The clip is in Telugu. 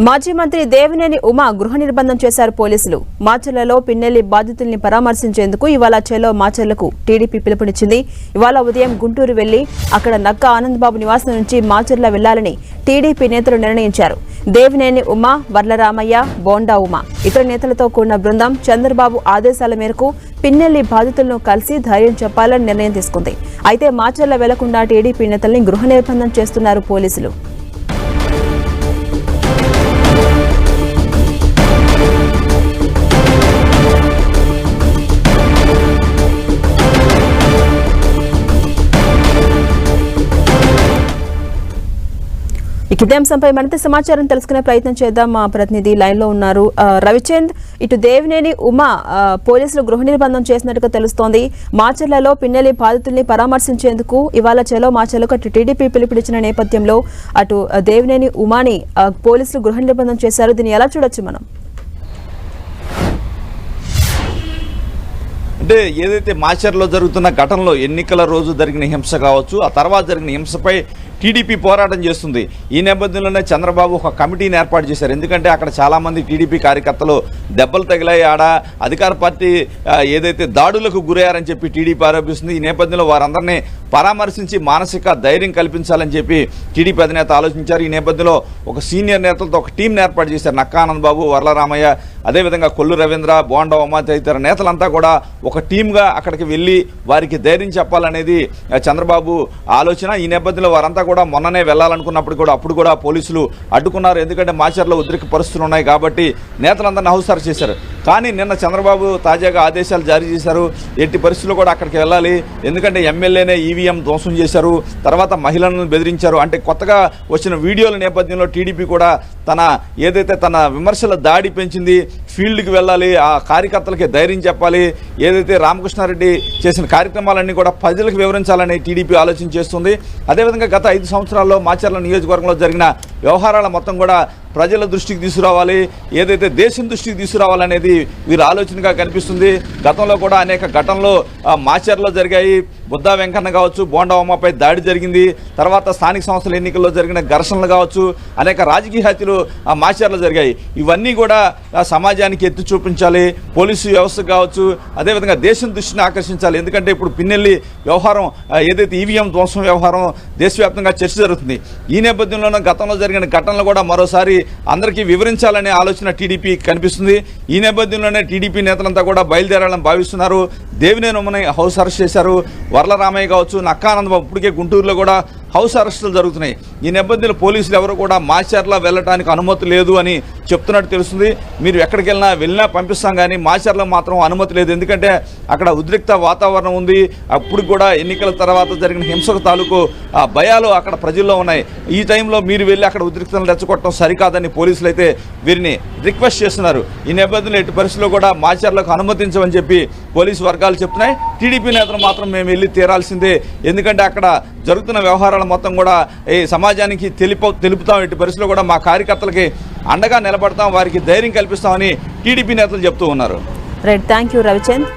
మాజీ మంత్రి దేవినేని ఉమా గృహ నిర్బంధం చేశారు పోలీసులు. మాచర్లలో పిన్నెల్లి బాధితుల్ని పరామర్శించేందుకు ఇవాళ చెలో మాచర్లకు టీడీపీ పిలుపునిచ్చింది. ఇవాళ ఉదయం గుంటూరు వెళ్లి అక్కడ నక్క ఆనందబాబు నివాసం నుంచి మాచర్ల వెళ్లాలని టీడీపీ నేతలు నిర్ణయించారు. దేవినేని ఉమా, వర్లరామయ్య, బోండా ఉమా ఇతర నేతలతో కూడిన బృందం చంద్రబాబు ఆదేశాల మేరకు పిన్నెల్లి బాధితులను కలిసి ధైర్యం చెప్పాలని నిర్ణయం తీసుకుంది. అయితే మాచర్ల వెళ్లకుండా టీడీపీ నేతల్ని గృహ నిర్బంధం చేస్తున్నారు పోలీసులు. ఇదే అంశంపై మరింత సమాచారం తెలుసుకునే ప్రయత్నం చేద్దాం. మా ప్రతినిధి లైన్ లో ఉన్నారు రవిచంద్. ఇటు దేవినేని ఉమా పోలీసులు గృహ నిర్బంధం చేసినట్టుగా తెలుస్తోంది. మాచర్లలో పిన్నెల్లి బాధితుల్ని పరామర్శించేందుకు ఇవాళ చెలో మాచర్లకు అటు టీడీపీ పిలుపునిచ్చిన నేపథ్యంలో అటు దేవినేని ఉమాని పోలీసులు గృహ నిర్బంధం చేశారు. దీన్ని ఎలా చూడొచ్చు మనం? అంటే ఏదైతే మాచర్లో జరుగుతున్న ఘటనలో ఎన్నికల రోజు జరిగిన హింస కావచ్చు, ఆ తర్వాత జరిగిన హింసపై టీడీపీ పోరాటం చేస్తుంది. ఈ నేపథ్యంలోనే చంద్రబాబు ఒక కమిటీని ఏర్పాటు చేశారు. ఎందుకంటే అక్కడ చాలామంది టీడీపీ కార్యకర్తలు దెబ్బలు తగిలాయి. ఆడ అధికార పార్టీ ఏదైతే దాడులకు గురయ్యారని చెప్పి టీడీపీ ఆరోపిస్తుంది. ఈ నేపథ్యంలో వారందరినీ పరామర్శించి మానసిక ధైర్యం కల్పించాలని చెప్పి టీడీపీ అధినేత ఆలోచించారు. ఈ నేపథ్యంలో ఒక సీనియర్ నేతలతో ఒక టీంని ఏర్పాటు చేశారు. నక్కా ఆనందబాబు, వర్లరామయ్య, అదేవిధంగా కొల్లు రవీంద్ర, బోండా ఉమా తదితర నేతలంతా కూడా ఒక టీమ్గా అక్కడికి వెళ్ళి వారికి ధైర్యం చెప్పాలనేది చంద్రబాబు ఆలోచన. ఈ నేపథ్యంలో వారంతా కూడా మొన్ననే వెళ్లాలనుకున్నప్పుడు కూడా అప్పుడు కూడా పోలీసులు అడ్డుకున్నారు. ఎందుకంటే మాచర్లో ఉద్రిక్త పరిస్థితులు ఉన్నాయి కాబట్టి నేతలందరినీ హౌస్ అరెస్ట్ చేశారు. కానీ నిన్న చంద్రబాబు తాజాగా ఆదేశాలు జారీ చేశారు. ఎట్టి పరిస్థితుల్లో కూడా అక్కడికి వెళ్ళాలి, ఎందుకంటే ఎమ్మెల్యేనే ఈవీఎం ధ్వంసం చేశారు, తర్వాత మహిళలను బెదిరించారు. అంటే కొత్తగా వచ్చిన వీడియోల నేపథ్యంలో టీడీపీ కూడా తన విమర్శల దాడి పెంచింది. ఫీల్డ్కి వెళ్ళాలి, ఆ కార్యకర్తలకి ధైర్యం చెప్పాలి, ఏదైతే రామకృష్ణారెడ్డి చేసిన కార్యక్రమాలన్నీ కూడా ప్రజలకు వివరించాలని టీడీపీ ఆలోచన చేస్తుంది. అదేవిధంగా గత 5 సంవత్సరాల్లో మాచర్ల నియోజకవర్గంలో జరిగిన వ్యవహారాల మొత్తం కూడా ప్రజల దృష్టికి తీసుకురావాలి, ఏదైతే దేశం దృష్టికి తీసుకురావాలనేది వీరి ఆలోచనగా కనిపిస్తుంది. గతంలో కూడా అనేక ఘటనలు మాచర్లో జరిగాయి. బుద్దా వెంకన్న కావచ్చు, బోండా ఉమాపై దాడి జరిగింది. తర్వాత స్థానిక సంస్థల ఎన్నికల్లో జరిగిన ఘర్షణలు కావచ్చు, అనేక రాజకీయ హత్యలు మాచర్లో జరిగాయి. ఇవన్నీ కూడా సమాజానికి ఎత్తి చూపించాలి, పోలీసు వ్యవస్థ కావచ్చు, అదేవిధంగా దేశం దృష్టిని ఆకర్షించాలి. ఎందుకంటే ఇప్పుడు పిన్నెల్లి వ్యవహారం, ఏదైతే ఈవీఎం ధ్వంసం వ్యవహారం దేశవ్యాప్తంగా చర్చ జరుగుతుంది. ఈ నేపథ్యంలోనే గతంలో జరిగిన ఘటనలు కూడా మరోసారి అందరికీ వివరించాలనే ఆలోచన టీడీపీ కనిపిస్తుంది. ఈ నేపథ్యంలోనే టీడీపీ నేతలంతా కూడా బయలుదేరాలని భావిస్తున్నారు. దేవినేని ఉమని హౌస్ అరెస్ట్ చేశారు. వర్లరామయ్య కావచ్చు, నక్కా ఆనందబాబు ఇప్పటికే గుంటూరులో కూడా హౌస్ అరెస్టులు జరుగుతున్నాయి. ఈ నేపథ్యంలో పోలీసులు ఎవరు కూడా మాచర్ల వెళ్ళడానికి అనుమతి లేదు అని చెప్తున్నట్టు తెలుస్తుంది. మీరు ఎక్కడికి వెళ్ళినా పంపిస్తాం, కానీ మాచర్ల మాత్రం అనుమతి లేదు. ఎందుకంటే అక్కడ ఉద్రిక్త వాతావరణం ఉంది. అప్పుడు కూడా ఎన్నికల తర్వాత జరిగిన హింసకు తాలూకు భయాలు అక్కడ ప్రజల్లో ఉన్నాయి. ఈ టైంలో మీరు వెళ్ళి అక్కడ ఉద్రిక్తలను రెచ్చగొట్టడం సరికాదని పోలీసులు అయితే వీరిని రిక్వెస్ట్ చేస్తున్నారు. ఈ నేపథ్యంలో ఎట్టి పరిస్థితుల్లో కూడా మాచర్లకు అనుమతించమని చెప్పి పోలీసు వర్గాలు చెప్తున్నాయి. టీడీపీ నేతలు మాత్రం మేము వెళ్ళి తీరాల్సిందే, ఎందుకంటే అక్కడ జరుగుతున్న వ్యవహారాలు మొత్తం కూడా ఈ సమాజానికి తెలుపుతాం, ఎట్టి పరిస్థితుల్లో కూడా మా కార్యకర్తలకి అండగా నిలబడతాం, వారికి ధైర్యం కల్పిస్తామని టీడీపీ నేతలు చెప్తూ ఉన్నారు. Right, thank you Ravichand.